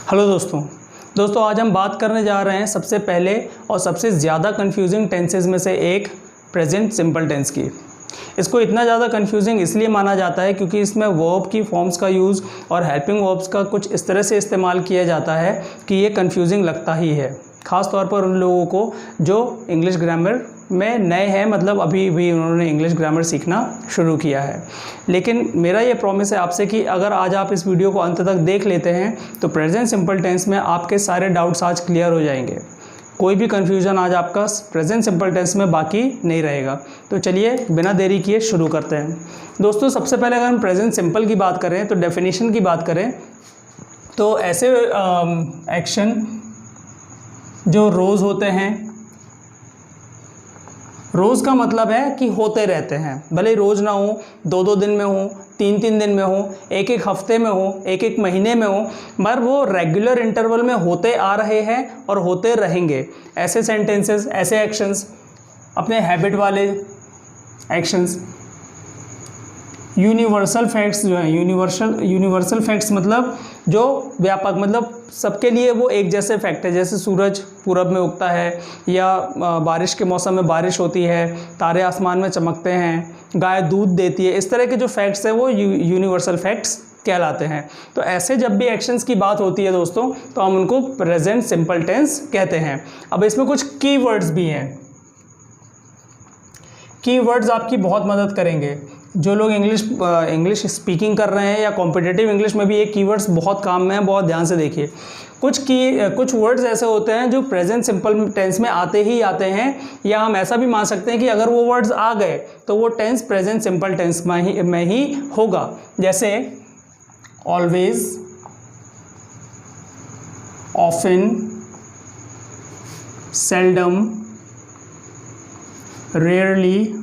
Hello दोस्तों आज हम बात करने जा रहे हैं सबसे पहले और सबसे ज़्यादा कंफ्यूजिंग टेंसेज में से एक प्रेजेंट सिंपल टेंस की। इसको इतना ज़्यादा कंफ्यूजिंग इसलिए माना जाता है क्योंकि इसमें वर्ब की फॉर्म्स का यूज़ और हेल्पिंग वर्ब्स का कुछ इस तरह से इस्तेमाल किया जाता है कि ये कंफ्यूजिंग लगता ही है, ख़ास तौर पर उन लोगों को जो इंग्लिश ग्रामर में नए हैं, मतलब अभी भी उन्होंने इंग्लिश ग्रामर सीखना शुरू किया है। लेकिन मेरा ये प्रॉमिस है आपसे कि अगर आज आप इस वीडियो को अंत तक देख लेते हैं तो प्रेजेंट सिंपल टेंस में आपके सारे डाउट्स आज क्लियर हो जाएंगे। कोई भी कन्फ्यूज़न आज आपका प्रेजेंट सिंपल टेंस में बाकी नहीं रहेगा। तो चलिए बिना देरी किए शुरू करते हैं। दोस्तों सबसे पहले अगर हम प्रेजेंट सिंपल की बात करें तो डेफिनेशन की बात करें तो ऐसे एक्शन जो रोज़ होते हैं, रोज़ का मतलब है कि होते रहते हैं, भले रोज़ ना हो, 2-2 दिन में हो, 3-3 दिन में हो, 1-1 हफ्ते में हो, 1-1 महीने में हो, मगर वो रेगुलर इंटरवल में होते आ रहे हैं और होते रहेंगे। ऐसे सेंटेंसेस, ऐसे एक्शंस, अपने हैबिट वाले एक्शंस। यूनिवर्सल फैक्ट्स जो हैं, यूनिवर्सल फैक्ट्स मतलब जो व्यापक, मतलब सबके लिए वो एक जैसे फैक्ट है। जैसे सूरज पूरब में उगता है, या बारिश के मौसम में बारिश होती है, तारे आसमान में चमकते हैं, गाय दूध देती है। इस तरह के जो फैक्ट्स हैं वो यूनिवर्सल फैक्ट्स कहलाते हैं। तो ऐसे जब भी एक्शंस की बात होती है दोस्तों तो हम उनको प्रेजेंट सिंपल टेंस कहते हैं। अब इसमें कुछ कीवर्ड्स भी हैं। कीवर्ड्स आपकी बहुत मदद करेंगे। जो लोग इंग्लिश स्पीकिंग कर रहे हैं या कॉम्पिटिटिव इंग्लिश में भी ये कीवर्ड्स बहुत काम में हैं, बहुत ध्यान से देखिए। कुछ वर्ड्स ऐसे होते हैं जो प्रेजेंट सिंपल टेंस में आते ही आते हैं, या हम ऐसा भी मान सकते हैं कि अगर वो वर्ड्स आ गए तो वो टेंस प्रेजेंट सिंपल टेंस में ही होगा। जैसे always, often, seldom, rarely,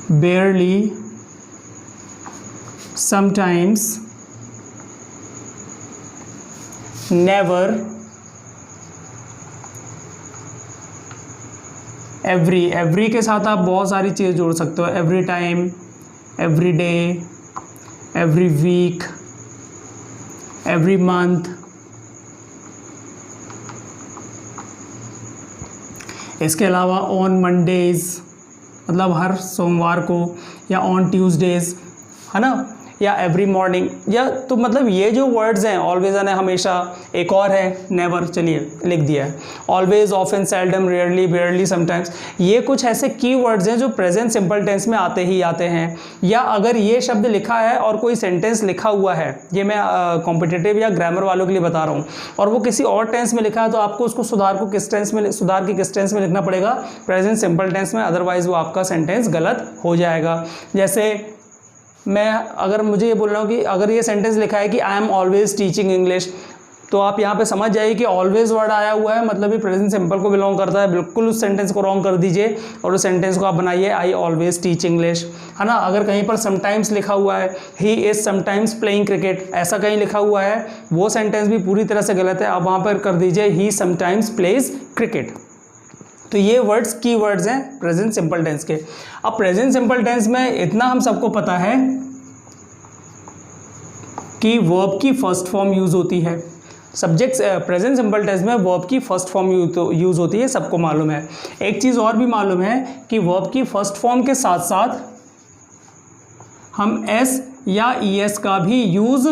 barely, sometimes, never, every के साथ आप बहुत सारी चीज़ जोड़ सकते हो। every time, every day, every week, every month। इसके अलावा on Mondays मतलब हर सोमवार को, या ऑन ट्यूसडेज, है ना, या एवरी मॉर्निंग, या तो मतलब ये जो वर्ड्स हैं, ऑलवेज है हमेशा, एक और है नेवर, चलिए लिख दिया है। Always, often, seldom, rarely, बेयरली, sometimes, ये कुछ ऐसे की वर्ड्स हैं जो प्रेजेंट सिंपल टेंस में आते ही आते हैं। या अगर ये शब्द लिखा है और कोई सेंटेंस लिखा हुआ है, ये मैं कॉम्पिटिटिव या ग्रामर वालों के लिए बता रहा हूँ, और वो किसी और टेंस में लिखा है तो आपको उसको सुधार के किस टेंस में लिखना पड़ेगा? प्रेजेंट सिंपल टेंस में, अदरवाइज वो आपका सेंटेंस गलत हो जाएगा। जैसे अगर मुझे ये बोल रहा हूँ कि अगर ये सेंटेंस लिखा है कि I am always teaching English, तो आप यहाँ पे समझ जाइए कि ऑलवेज वर्ड आया हुआ है, मतलब ये प्रेजेंट सिंपल को बिलोंग करता है। बिल्कुल उस सेंटेंस को रॉन्ग कर दीजिए और उस सेंटेंस को आप बनाइए आई ऑलवेज टीच इंग्लिश, है ना। अगर कहीं पर समटाइम्स लिखा हुआ है, he is sometimes playing cricket, ऐसा कहीं लिखा हुआ है, वो सेंटेंस भी पूरी तरह से गलत है। आप वहाँ पर कर दीजिए ही समटाइम्स प्लेज क्रिकेट। तो ये वर्ड्स की वर्ड्स हैं प्रेजेंट सिंपल टेंस के। अब प्रेजेंट सिंपल टेंस में इतना हम सबको पता है कि वर्ब की फर्स्ट फॉर्म यूज होती है। सब्जेक्ट प्रेजेंट सिंपल टेंस में वर्ब की फर्स्ट फॉर्म यूज होती है, सबको मालूम है। एक चीज़ और भी मालूम है कि वर्ब की फर्स्ट फॉर्म के साथ साथ हम एस या ई एस का भी यूज़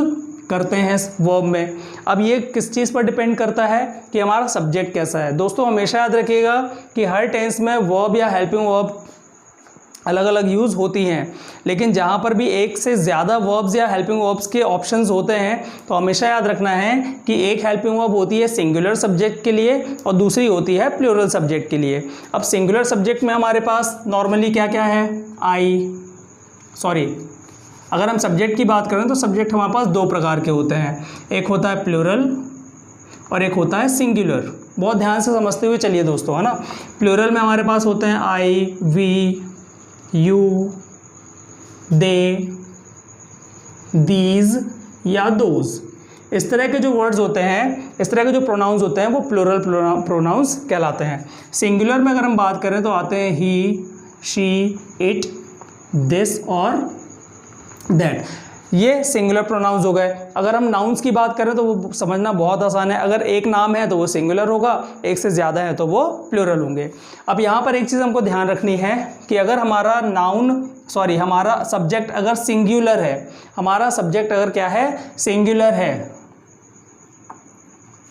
करते हैं वर्ब में। अब ये किस चीज़ पर डिपेंड करता है कि हमारा सब्जेक्ट कैसा है। दोस्तों हमेशा याद रखिएगा कि हर टेंस में वर्ब या हेल्पिंग वर्ब अलग अलग यूज़ होती हैं, लेकिन जहाँ पर भी एक से ज़्यादा वर्ब्स या हेल्पिंग वर्ब्स के ऑप्शंस होते हैं तो हमेशा याद रखना है कि एक हेल्पिंग वर्ब होती है सिंगुलर सब्जेक्ट के लिए और दूसरी होती है प्लूरल सब्जेक्ट के लिए। अब सिंगुलर सब्जेक्ट में हमारे पास नॉर्मली क्या क्या है? अगर हम सब्जेक्ट की बात करें तो सब्जेक्ट हमारे पास 2 प्रकार के होते हैं, एक होता है प्लूरल और एक होता है सिंगुलर। बहुत ध्यान से समझते हुए चलिए दोस्तों, है ना। प्लूरल में हमारे पास होते हैं आई, वी, यू, दे, दीज या दोज। इस तरह के जो वर्ड्स होते हैं, इस तरह के जो प्रोनाउंस होते हैं वो प्लूरल प्रोनाउंस कहलाते हैं। सिंगुलर में अगर हम बात करें तो आते हैं ही, शी, इट, दिस और दैट। ये सिंगुलर प्रोनाउंस हो गए। अगर हम नाउन्स की बात करें तो वो समझना बहुत आसान है। अगर एक नाम है तो वो सिंगुलर होगा, एक से ज़्यादा है तो वो प्लूरल होंगे। अब यहाँ पर एक चीज़ हमको ध्यान रखनी है कि अगर हमारा हमारा सब्जेक्ट अगर सिंगुलर है, हमारा सब्जेक्ट अगर क्या है, सिंगुलर है,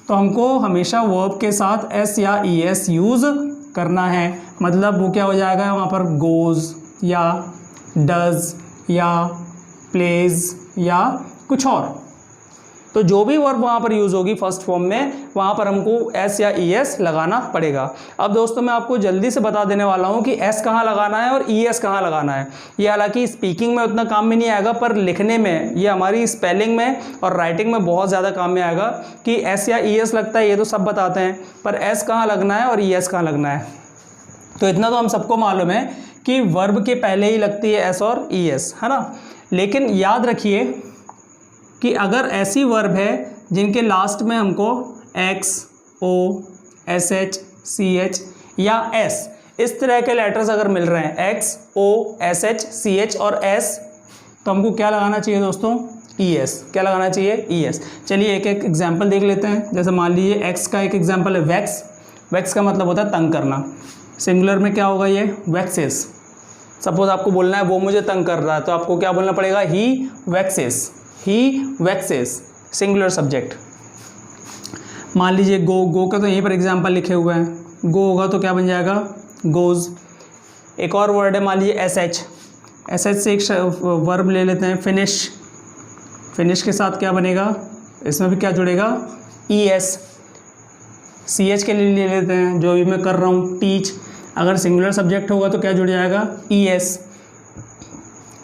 तो हमको हमेशा वर्ब के साथ एस या ई एस यूज़ करना है। मतलब वो क्या हो जाएगा वहाँ पर, गोज़ या डज या प्लेज या कुछ और। तो जो भी वर्ब वहाँ पर यूज़ होगी फर्स्ट फॉर्म में, वहाँ पर हमको एस या ई एस लगाना पड़ेगा। अब दोस्तों मैं आपको जल्दी से बता देने वाला हूँ कि एस कहाँ लगाना है और ई एस कहाँ लगाना है। ये हालांकि स्पीकिंग में उतना काम में नहीं आएगा, पर लिखने में, ये हमारी स्पेलिंग में और राइटिंग में बहुत ज़्यादा काम में आएगा कि एस या ई एस लगता है, ये तो सब बताते हैं, पर एस कहाँ लगना है और ई एस कहाँ लगना है। तो इतना तो हम सबको मालूम है कि वर्ब के पहले ही लगती है एस और ई एस, है ना। लेकिन याद रखिए कि अगर ऐसी वर्ब है जिनके लास्ट में हमको x, O, S H, C H या एस, इस तरह के लेटर्स अगर मिल रहे हैं, x, O, S H, C H और एस, तो हमको क्या लगाना चाहिए दोस्तों, ई एस। क्या लगाना चाहिए, ई एस। चलिए एक एक एग्जाम्पल देख लेते हैं। जैसे मान लीजिए एक्स का एक एग्जाम्पल है वैक्स। वैक्स का मतलब होता है तंग करना। सिंगुलर में क्या होगा, ये वैक्सेस। सपोज आपको बोलना है वो मुझे तंग कर रहा है, तो आपको क्या बोलना पड़ेगा, ही वैक्सेस। ही वैक्सेस, सिंगुलर सब्जेक्ट। मान लीजिए गो का तो यहीं पर एग्जाम्पल लिखे हुए हैं। गो होगा तो क्या बन जाएगा, गोज। एक और वर्ड है मान लीजिए एस एच। एस एच से एक वर्ब ले लेते हैं, फिनिश। फिनिश के साथ क्या बनेगा, इसमें भी क्या जुड़ेगा, ई एस। सी एच के लिए ले लेते हैं, जो भी मैं कर रहा हूँ, टीच। अगर सिंगुलर सब्जेक्ट होगा तो क्या जुड़ जाएगा, ई एस।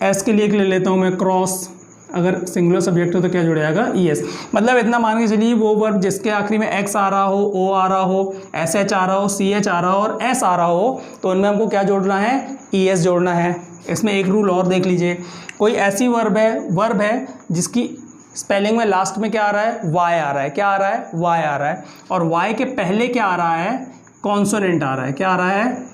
एस के लिए एक ले लेता हूँ मैं, क्रॉस। अगर सिंगुलर सब्जेक्ट हो तो क्या जुड़ जाएगा, ई एस। मतलब इतना मान के चलिए वो वर्ब जिसके आखिरी में एक्स आ रहा हो, ओ आ रहा हो, एस एच आ रहा हो, सी एच आ रहा हो और एस आ रहा हो, तो उनमें हमको क्या जोड़ना है, ई एस जोड़ना है। इसमें एक रूल और देख लीजिए, कोई ऐसी वर्ब है जिसकी स्पेलिंग में लास्ट में क्या आ रहा है, वाई आ रहा है। क्या आ रहा है, वाई आ रहा है। और वाई के पहले क्या आ रहा है, कॉन्सोनेंट आ रहा है। क्या आ रहा है,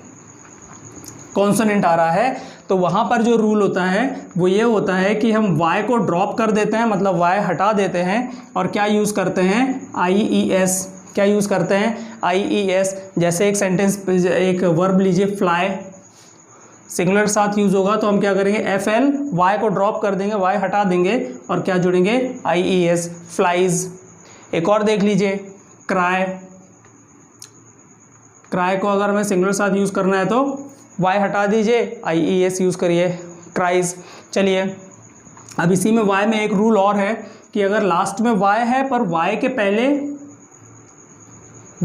कॉन्सोनेंट आ रहा है। तो वहाँ पर जो रूल होता है वो ये होता है कि हम y को ड्रॉप कर देते हैं, मतलब y हटा देते हैं और क्या यूज़ करते हैं, आई ई एस। क्या यूज़ करते हैं, आई ई एस। जैसे एक सेंटेंस, एक वर्ब लीजिए फ्लाई, सिंगुलर साथ यूज़ होगा तो हम क्या करेंगे, एफ एल, y को ड्रॉप कर देंगे, y हटा देंगे और क्या जुड़ेंगे, आई ई एस, फ्लाइज। एक और देख लीजिए, क्राई। क्राई को अगर हमें सिंगुलर साथ यूज़ करना है तो y हटा दीजिए, आई ई एस यूज़ करिए, क्राइज। चलिए अब इसी में y में एक रूल और है कि अगर लास्ट में y है पर y के पहले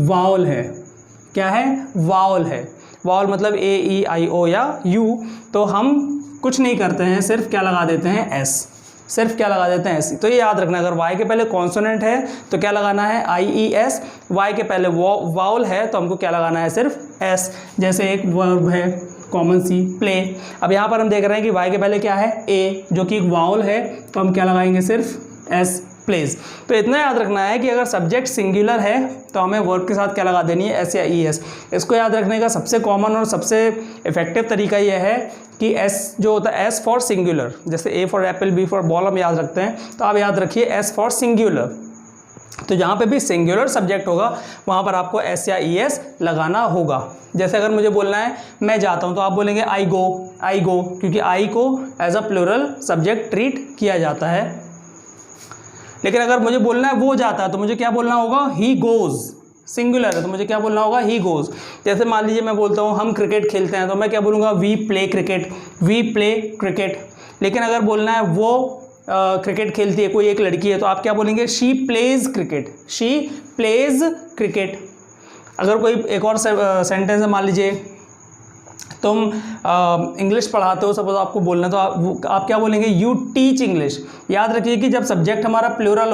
वावल है। क्या है, वावल है। वावल मतलब ए, ई, आई, ओ या यू, तो हम कुछ नहीं करते हैं, सिर्फ क्या लगा देते हैं, एस। सिर्फ क्या लगा देते हैं, ऐसी। तो ये याद रखना, अगर y के पहले कॉन्सोनेंट है तो क्या लगाना है, आई ई एस। y के पहले वाउल है तो हमको क्या लगाना है, सिर्फ एस। जैसे एक वर्ब है कॉमन सी, प्ले। अब यहाँ पर हम देख रहे हैं कि y के पहले क्या है, ए, जो कि एक वाउल है, तो हम क्या लगाएंगे, सिर्फ एस, प्लेज। तो इतना याद रखना है कि अगर सब्जेक्ट सिंगुलर है तो हमें वर्ब के साथ क्या लगा देनी है, एस या ई एस। इसको याद रखने का सबसे कॉमन और सबसे इफेक्टिव तरीका यह है कि एस जो होता है, एस फॉर सिंगुलर, जैसे a for apple, b for ball हम याद रखते हैं, तो आप याद रखिए एस फॉर सिंगुलर। तो जहाँ पे भी सिंगुलर सब्जेक्ट होगा वहाँ पर आपको एस या ई एस लगाना होगा। जैसे अगर मुझे बोलना है मैं जाता हूँ तो आप बोलेंगे आई गो, आई गो, क्योंकि आई को as a plural subject treat किया जाता है। लेकिन अगर मुझे बोलना है वो जाता है तो मुझे क्या बोलना होगा, ही गोज़। सिंगुलर है तो मुझे क्या बोलना होगा, ही गोज़। जैसे मान लीजिए मैं बोलता हूँ हम क्रिकेट खेलते हैं तो मैं क्या बोलूँगा, we play cricket, we play cricket. लेकिन अगर बोलना है वो क्रिकेट खेलती है, कोई एक लड़की है, तो आप क्या बोलेंगे, she plays cricket, she plays cricket. अगर कोई एक और सेंटेंस है, मान लीजिए तुम इंग्लिश पढ़ाते हो, सपोज आपको बोलना है, तो आप क्या बोलेंगे, यू टीच इंग्लिश। याद रखिए कि जब सब्जेक्ट हमारा प्लूरल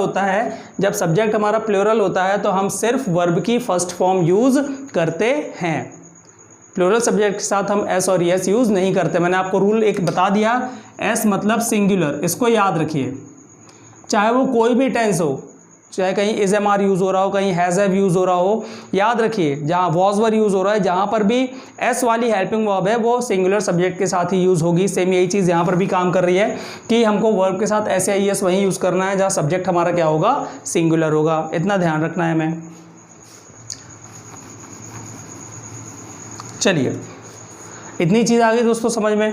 होता है, तो हम सिर्फ वर्ब की फर्स्ट फॉर्म यूज़ करते हैं। प्लूरल सब्जेक्ट के साथ हम एस और एस यूज़ नहीं करते। मैंने आपको रूल एक बता दिया, एस मतलब सिंगुलर, इसको याद रखिए। चाहे वो कोई भी टेंस हो, चाहे कहीं इज एम आर यूज़ हो रहा हो, कहीं हैज़ हैव यूज़ हो रहा हो, याद रखिए जहाँ वॉज वर यूज़ हो रहा है, जहाँ पर भी एस वाली हेल्पिंग वर्ब है वो सिंगुलर सब्जेक्ट के साथ ही यूज़ होगी। सेम यही चीज़ यहाँ पर भी काम कर रही है कि हमको वर्ब के साथ एस या ई एस वहीं यूज़ करना है जहाँ सब्जेक्ट हमारा क्या होगा, सिंगुलर होगा। इतना ध्यान रखना है हमें। चलिए इतनी चीज़ आ गई दोस्तों समझ में।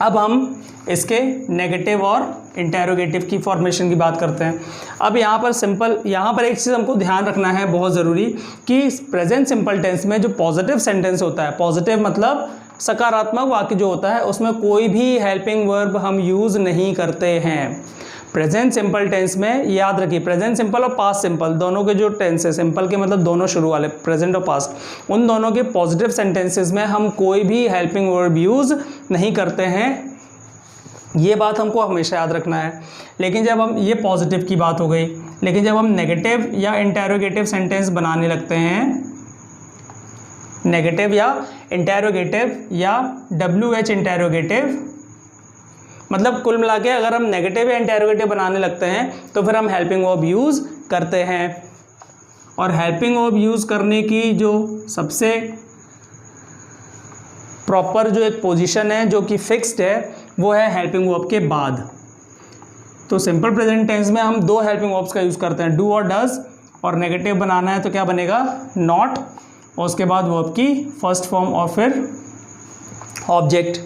अब हम इसके नेगेटिव और इंटेरोगेटिव की फॉर्मेशन की बात करते हैं। अब यहाँ पर सिंपल, यहाँ पर एक चीज़ हमको ध्यान रखना है बहुत ज़रूरी कि प्रेजेंट सिंपल टेंस में जो पॉजिटिव सेंटेंस होता है, पॉजिटिव मतलब सकारात्मक वाक्य जो होता है, उसमें कोई भी हेल्पिंग वर्ब हम यूज़ नहीं करते हैं। प्रेजेंट सिंपल टेंस में याद रखिए, प्रेजेंट सिंपल और पास्ट सिंपल दोनों के जो टेंस है, सिंपल के मतलब दोनों शुरू वाले, प्रेजेंट और पास्ट, उन दोनों के पॉजिटिव सेंटेंसेस में हम कोई भी हेल्पिंग वर्ब यूज़ नहीं करते हैं। ये बात हमको हमेशा याद रखना है। लेकिन जब हम, ये पॉजिटिव की बात हो गई, लेकिन जब हम नेगेटिव या इंटेरोगेटिव सेंटेंस बनाने लगते हैं, नेगेटिव या इंटेरोगेटिव या WH इंटेरोगेटिव, मतलब कुल मिला के अगर हम नेगेटिव या इंटेरोगेटिव बनाने लगते हैं तो फिर हम हेल्पिंग वर्ब यूज़ करते हैं। और हेल्पिंग वर्ब यूज़ करने की जो सबसे प्रॉपर जो एक पोजीशन है जो कि फिक्स्ड है वो है हेल्पिंग वर्ब के बाद। तो सिंपल प्रेजेंट टेंस में हम दो हेल्पिंग वर्ब्स का यूज़ करते हैं, डू और डज, और नेगेटिव बनाना है तो क्या बनेगा, नॉट, और उसके बाद वर्ब की फर्स्ट फॉर्म और फिर ऑब्जेक्ट।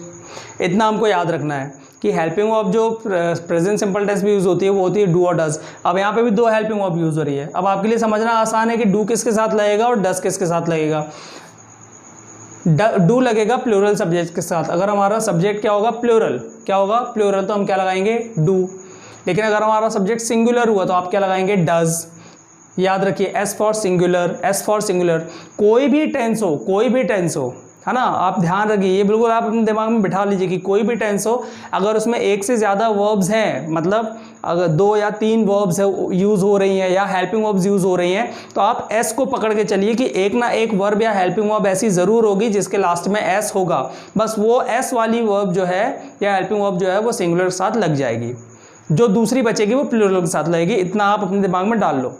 इतना हमको याद रखना है कि हेल्पिंग वर्ब जो प्रेजेंट सिंपल टेंस में यूज़ होती है वो होती है डू और डज। अब यहाँ पे भी दो हेल्पिंग वर्ब यूज़ हो रही है। अब आपके लिए समझना आसान है कि डू किसके साथ लगेगा और डज किसके साथ लगेगा। डू लगेगा प्लूरल सब्जेक्ट के साथ। अगर हमारा सब्जेक्ट क्या होगा, प्लूरल, क्या होगा, प्लूरल, तो हम क्या लगाएंगे, डू। लेकिन अगर हमारा सब्जेक्ट सिंगुलर हुआ तो आप क्या लगाएंगे, डज। याद रखिए S for singular, S for singular, कोई भी टेंस हो, कोई भी टेंस हो, है ना, आप ध्यान रखिए, ये बिल्कुल आप अपने दिमाग में बिठा लीजिए कि कोई भी टेंस हो, अगर उसमें एक से ज़्यादा वर्ब्स हैं, मतलब अगर 2 या 3 वर्ब्स यूज़ हो रही हैं या हेल्पिंग वर्ब्स यूज़ हो रही हैं, तो आप एस को पकड़ के चलिए कि एक ना एक वर्ब या हेल्पिंग वर्ब ऐसी ज़रूर होगी जिसके लास्ट में एस होगा। बस वो एस वाली वर्ब जो है या हेल्पिंग वर्ब जो है वो सिंगुलर के साथ लग जाएगी, जो दूसरी बचेगी वो प्लूरल के साथ लगेगी। इतना आप अपने दिमाग में डाल लो।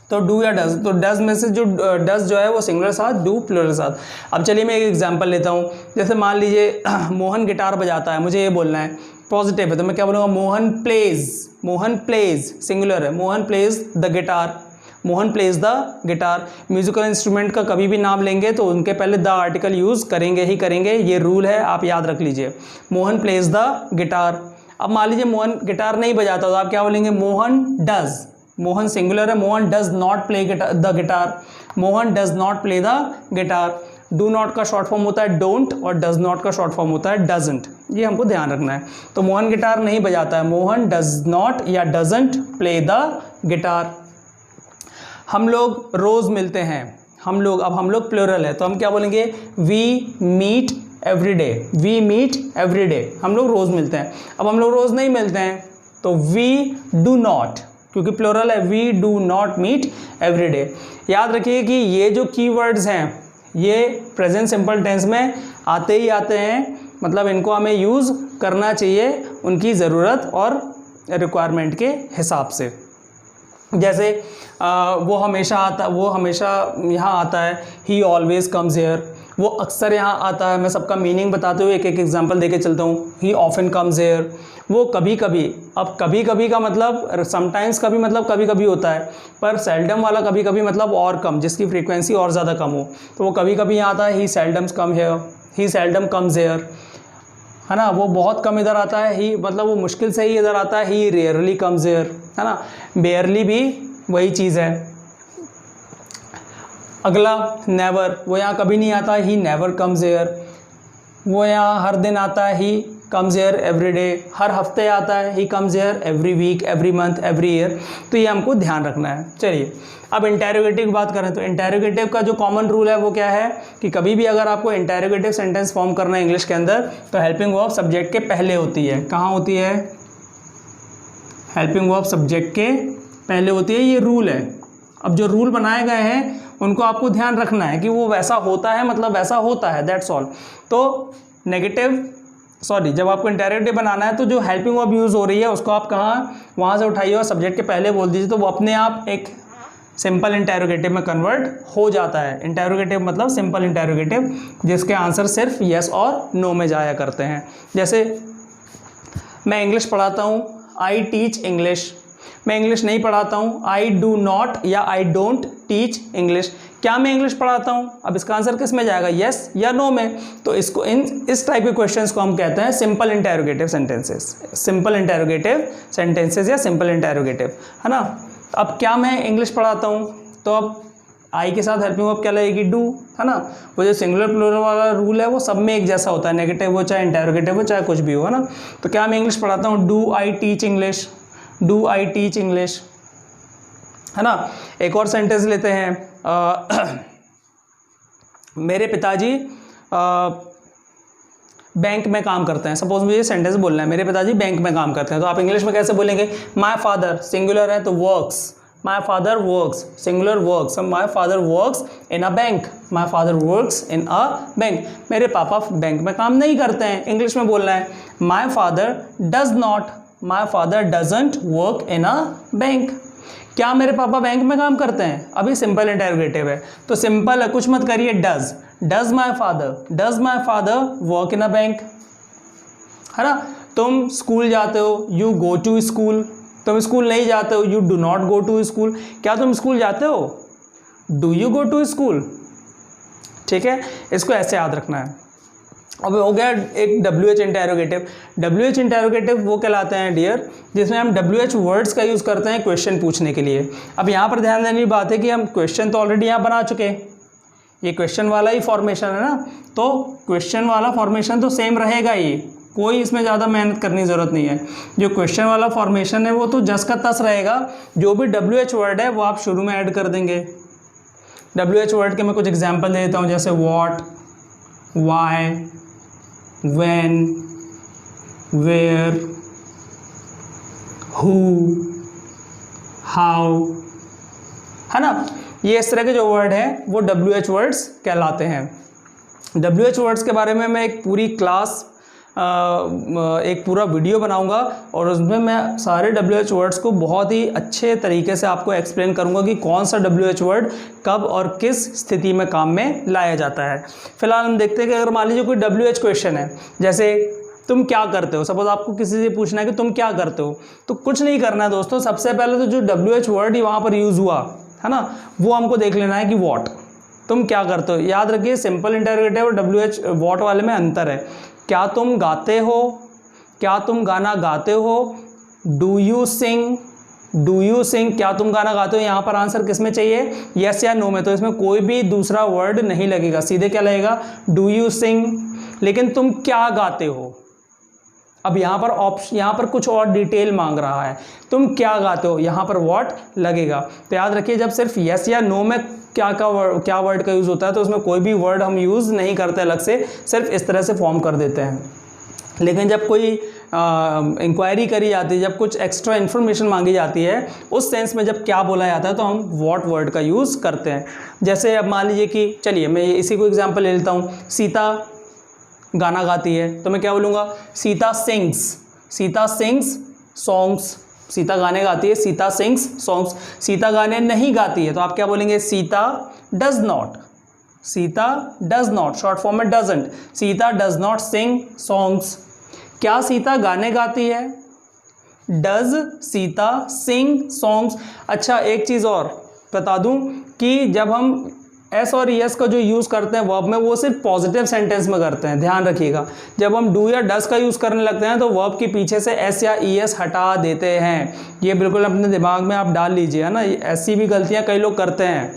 तो डू या डज, तो डज में से जो डज जो है वो सिंगुलर साथ, डू प्लूरल साथ। अब चलिए मैं एक एग्जांपल लेता हूँ। जैसे मान लीजिए मोहन गिटार बजाता है, मुझे ये बोलना है, पॉजिटिव है, तो मैं क्या बोलूँगा, Mohan plays, Mohan plays singular है, Mohan plays the guitar, Mohan plays the guitar. Musical instrument का कभी भी नाम लेंगे तो उनके पहले द आर्टिकल यूज़ करेंगे ही करेंगे, ये रूल है, आप याद रख लीजिए। Mohan plays the guitar. अब मान लीजिए मोहन गिटार नहीं बजाता तो आप क्या बोलेंगे, मोहन डज, मोहन सिंगुलर है, Mohan does not play the guitar, Mohan does not play the guitar. Do not का शॉर्ट फॉर्म होता है डोंट और डज नॉट का शॉर्ट फॉर्म होता है डजंट, ये हमको ध्यान रखना है। तो मोहन गिटार नहीं बजाता है, मोहन डज नॉट या डजंट प्ले द गिटार। हम लोग रोज़ मिलते हैं, हम लोग, अब हम लोग प्लूरल है तो हम क्या बोलेंगे, we meet every day, we meet every day, हम लोग रोज़ मिलते हैं। अब हम लोग रोज़ नहीं मिलते हैं तो वी डू नॉट, क्योंकि प्लूरल है, we do not meet every day. याद रखिए कि ये जो कीवर्ड्स हैं ये प्रेजेंट सिंपल टेंस में आते ही आते हैं, मतलब इनको हमें यूज़ करना चाहिए उनकी ज़रूरत और रिक्वायरमेंट के हिसाब से। जैसे वो हमेशा आता, वो हमेशा यहाँ आता है, ही ऑलवेज कम्स हेयर, वो अक्सर यहाँ आता है। मैं सबका मीनिंग बताते हुए एक एक एग्जांपल देके चलता हूँ। ही ऑफन कम्स हेयर, वो कभी कभी, अब कभी कभी का मतलब समटाइम्स का भी मतलब कभी कभी होता है, पर सेल्डम वाला कभी कभी मतलब और कम, जिसकी फ्रीक्वेंसी और ज़्यादा कम हो, तो वो कभी कभी यहाँ आता है, he seldoms come here, he seldom comes here, है ना, वो बहुत कम इधर आता है, ही मतलब वो मुश्किल से ही इधर आता है, ही रेयरली कम्स हेयर, है ना, बेयरली भी वही चीज़ है। अगला नेवर, वो यहाँ कभी नहीं आता, ही नेवर कम्स हेयर। वो यहाँ हर दिन आता है, he comes here every day. हर हफ्ते आता है, he comes here every week, every month, every year. तो ये हमको ध्यान रखना है। चलिए अब इंटेरोगेटिव की बात करें तो इंटेरोगेटिव का जो कॉमन रूल है वो क्या है कि कभी भी अगर आपको इंटेरोगेटिव सेंटेंस फॉर्म करना है इंग्लिश के अंदर तो हेल्पिंग वर्ब सब्जेक्ट के पहले होती है। कहाँ होती है, हेल्पिंग वर्ब सब्जेक्ट के पहले होती है, ये रूल है। अब जो रूल बनाए गए हैं उनको आपको ध्यान रखना है कि वो वैसा होता है, मतलब वैसा होता है, दैट्स ऑल। तो नेगेटिव सॉरी, जब आपको इंटेरोगेटिव बनाना है तो जो हेल्पिंग वर्ब यूज़ हो रही है उसको आप कहाँ वहाँ से उठाइए और सब्जेक्ट के पहले बोल दीजिए, तो वो अपने आप एक सिंपल इंटेरोगेटिव में कन्वर्ट हो जाता है। इंटेरोगेटिव मतलब सिंपल इंटेरोगेटिव, जिसके आंसर सिर्फ येस और नो में जाया करते हैं। जैसे मैं इंग्लिश पढ़ाता हूँ, आई टीच इंग्लिश। मैं इंग्लिश नहीं पढ़ाता हूँ, आई डू नॉट या आई डोंट टीच इंग्लिश। क्या मैं इंग्लिश पढ़ाता हूँ? अब इसका आंसर किस में जाएगा, येस या नो में। तो इसको इस टाइप के क्वेश्चंस को हम कहते हैं simple interrogative sentences. Simple interrogative sentences या सिंपल इंटेरोगेटिव, है ना। अब क्या मैं इंग्लिश पढ़ाता हूँ, तो अब आई के साथ हेल्पिंग वर्ब क्या लगेगी, डू, है ना। वो जो सिंगुलर प्लूरल वाला रूल है वो सब में एक जैसा होता है, नेगेटिव हो चाहे इंटेरोगेटिव हो चाहे कुछ भी हो, है ना। तो क्या मैं इंग्लिश पढ़ाता हूँ, do I teach English, do I teach English, है ना। एक और सेंटेंस लेते हैं, मेरे पिताजी बैंक में काम करते हैं। सपोज मुझे सेंटेंस बोलना है, मेरे पिताजी बैंक में काम करते हैं, तो आप इंग्लिश में कैसे बोलेंगे, माय फादर, सिंगुलर है तो works, my father works, singular works, my father works in a bank, my father works in a bank. मेरे पापा बैंक में काम नहीं करते हैं, इंग्लिश में बोलना है my father does not, my father doesn't work in a bank. क्या मेरे पापा बैंक में काम करते हैं, अभी सिंपल इंटेरोगेटिव है तो सिंपल है, कुछ मत करिए, does, does my father work in a bank, है ना। तुम स्कूल जाते हो, यू गो टू स्कूल। तुम स्कूल नहीं जाते हो, you do not go to school. क्या तुम स्कूल जाते हो, do you go to school. ठीक है, इसको ऐसे याद रखना है। अब हो गया एक WH इंटेरोगेटिव। WH इंटेरोगेटिव वो कहलाते हैं डियर, जिसमें हम WH वर्ड्स का यूज़ करते हैं क्वेश्चन पूछने के लिए। अब यहाँ पर ध्यान देने की बात है कि हम क्वेश्चन तो ऑलरेडी यहाँ बना चुके हैं, ये क्वेश्चन वाला ही फॉर्मेशन है ना, तो क्वेश्चन वाला फॉर्मेशन तो सेम रहेगा ही, कोई इसमें ज़्यादा मेहनत करने की ज़रूरत नहीं है। जो क्वेश्चन वाला फॉर्मेशन है वो तो जस का तस रहेगा, जो भी WH वर्ड है वो आप शुरू में ऐड कर देंगे। WH वर्ड के मैं कुछ एग्जाम्पल दे देता हूँ, जैसे what, why, when, where, who, how, है ना। ये इस तरह के जो वर्ड हैं वो WH वर्ड्स कहलाते हैं। WH वर्ड्स के बारे में मैं एक पूरी क्लास एक पूरा वीडियो बनाऊंगा और उसमें मैं सारे WH वर्ड्स को बहुत ही अच्छे तरीके से आपको एक्सप्लेन करूंगा कि कौन सा WH वर्ड कब और किस स्थिति में काम में लाया जाता है। फिलहाल हम देखते हैं कि अगर मान लीजिए कोई WH क्वेश्चन है, जैसे तुम क्या करते हो, सपोज आपको किसी से पूछना है कि तुम क्या करते हो, तो कुछ नहीं करना है दोस्तों। सबसे पहले तो जो WH वर्ड ही वहाँ पर यूज़ हुआ है ना, वो हमको देख लेना है कि वॉट, तुम क्या करते हो। याद रखिए सिंपल इंटेरोगेटिव और WH वॉट वाले में अंतर है। क्या तुम गाते हो, क्या तुम गाना गाते हो, do you sing, do you sing, क्या तुम गाना गाते हो। यहाँ पर आंसर किस में चाहिए, यस या नो में, तो इसमें कोई भी दूसरा वर्ड नहीं लगेगा, सीधे क्या लगेगा, डू यू सिंग। लेकिन तुम क्या गाते हो, अब यहाँ पर ऑप्शन, यहाँ पर कुछ और डिटेल मांग रहा है, तुम क्या गाते हो, यहाँ पर व्हाट लगेगा। तो याद रखिए जब सिर्फ यस या नो में क्या वर्ड का यूज़ होता है तो उसमें कोई भी वर्ड हम यूज़ नहीं करते अलग से, सिर्फ इस तरह से फॉर्म कर देते हैं। लेकिन जब कोई इंक्वायरी करी जाती है, जब कुछ एक्स्ट्रा इन्फॉर्मेशन मांगी जाती है, उस सेंस में जब क्या बोला जाता है तो हम व्हाट वर्ड का यूज़ करते हैं। जैसे अब मान लीजिए कि चलिए मैं इसी को एग्जाम्पल ले लेता हूँ, सीता गाना गाती है तो मैं क्या बोलूँगा, Sita sings, Sita sings songs. Sita गाने गाती है, सीता सिंग्स सॉन्ग्स। सीता गाने नहीं गाती है तो आप क्या बोलेंगे, Sita does not, Sita does not, short form में doesn't, Sita does not sing songs. क्या सीता गाने गाती है, डज सीता सिंग सॉन्ग्स। अच्छा एक चीज़ और बता दूं कि जब हम एस और एस का जो यूज़ करते हैं वर्ब में, वो सिर्फ पॉजिटिव सेंटेंस में करते हैं, ध्यान रखिएगा। जब हम डू या डस का यूज़ करने लगते हैं तो वर्ब के पीछे से एस या ईएस हटा देते हैं। ये बिल्कुल अपने दिमाग में आप डाल लीजिए, है ना। ऐसी भी गलतियां कई लोग करते हैं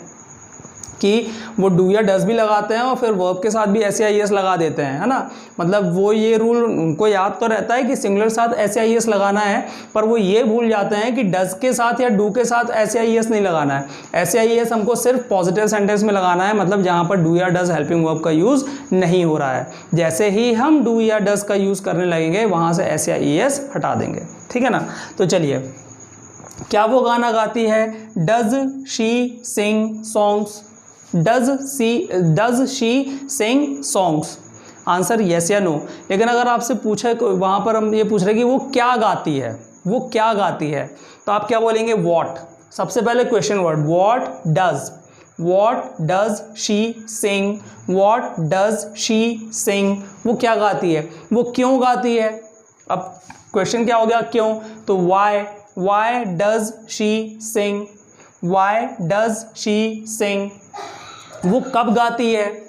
कि वो डू या डस भी लगाते हैं और फिर वर्ब के साथ भी एस या ईएस लगा देते हैं, है ना। मतलब वो ये रूल उनको याद तो रहता है कि सिंगुलर साथ एस या ईएस लगाना है, पर वो ये भूल जाते हैं कि डस के साथ या डू के साथ एस या ईएस नहीं लगाना है। एस या ईएस हमको सिर्फ पॉजिटिव सेंटेंस में लगाना है, मतलब जहाँ पर डू या डस हेल्पिंग वर्ब का यूज़ नहीं हो रहा है। जैसे ही हम डू या डस का यूज़ करने लगेंगे वहाँ से एस या ईएस हटा देंगे, ठीक है ना। तो चलिए, क्या वो गाना गाती है, does she sing songs, does she sing songs. Answer yes या नो। लेकिन अगर आपसे पूछे वहाँ पर हम ये पूछ रहे हैं कि वो क्या गाती है, वो क्या गाती है, तो आप क्या बोलेंगे? वॉट। सबसे पहले question word what does she Singh, what does she सिंग, वो क्या गाती है, वो क्यों गाती है। अब क्वेश्चन क्या हो गया? क्यों, तो why does she Singh, why does she सिंग। वो कब गाती है?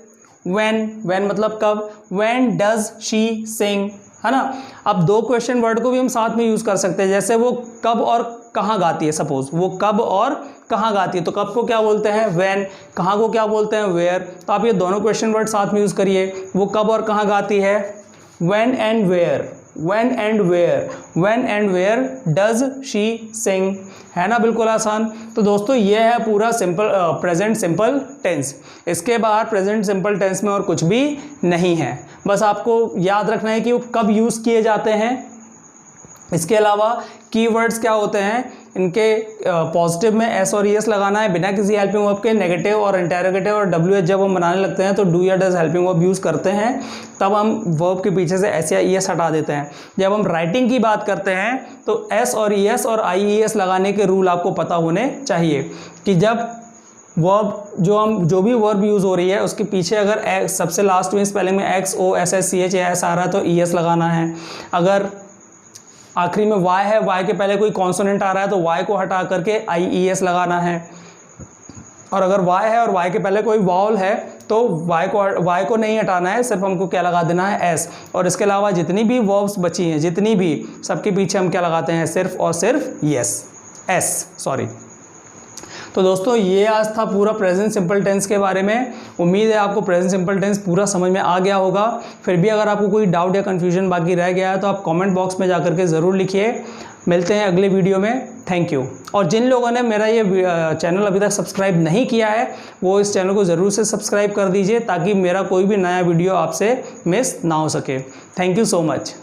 when मतलब कब, when does she sing, है ना। अब दो क्वेश्चन वर्ड को भी हम साथ में यूज कर सकते हैं, जैसे वो कब और कहाँ गाती है। सपोज वो कब और कहाँ गाती है, तो कब को क्या बोलते हैं? when, कहाँ को क्या बोलते हैं? where। तो आप ये दोनों क्वेश्चन वर्ड साथ में यूज करिए। वो कब और कहाँ गाती है? when and where does she sing, है ना, बिल्कुल आसान। तो दोस्तों ये है पूरा सिंपल प्रेजेंट सिंपल टेंस। इसके बाहर प्रेजेंट सिंपल टेंस में और कुछ भी नहीं है। बस आपको याद रखना है कि वो कब यूज़ किए जाते हैं। इसके अलावा कीवर्ड्स क्या होते हैं, इनके पॉजिटिव में एस और ईएस लगाना है बिना किसी हेल्पिंग वर्ब के। नेगेटिव और इंटेरोगेटिव और डब्ल्यूएच जब हम बनाने लगते हैं तो डू या डज हेल्पिंग वर्ब यूज़ करते हैं, तब हम वर्ब के पीछे से एस या ईएस हटा देते हैं। जब हम राइटिंग की बात करते हैं तो एस और ईएस और आईईएस लगाने के रूल आपको पता होने चाहिए कि जब वर्ब जो भी वर्ब यूज़ हो रही है उसके पीछे अगर सबसे लास्ट में स्पेलिंग में X O S S C H S आ रहा है तो ईएस लगाना है। अगर आखिरी में वाई है, वाई के पहले कोई कॉन्सोनेंट आ रहा है तो वाई को हटा करके आईईएस लगाना है। और अगर वाई है और वाई के पहले कोई वावल है तो वाई को नहीं हटाना है, सिर्फ हमको क्या लगा देना है? एस। और इसके अलावा जितनी भी वर्ब्स बची हैं, जितनी भी, सबके पीछे हम क्या लगाते हैं? सिर्फ और सिर्फ एस। तो दोस्तों ये आज था पूरा प्रेजेंट सिंपल टेंस के बारे में। उम्मीद है आपको प्रेजेंट सिंपल टेंस पूरा समझ में आ गया होगा। फिर भी अगर आपको कोई डाउट या कन्फ्यूजन बाकी रह गया है तो आप कमेंट बॉक्स में जाकर के ज़रूर लिखिए। मिलते हैं अगले वीडियो में। Thank you. और जिन लोगों ने मेरा ये चैनल अभी तक सब्सक्राइब नहीं किया है वो इस चैनल को ज़रूर से सब्सक्राइब कर दीजिए ताकि मेरा कोई भी नया वीडियो आपसे मिस ना हो सके। Thank you so much.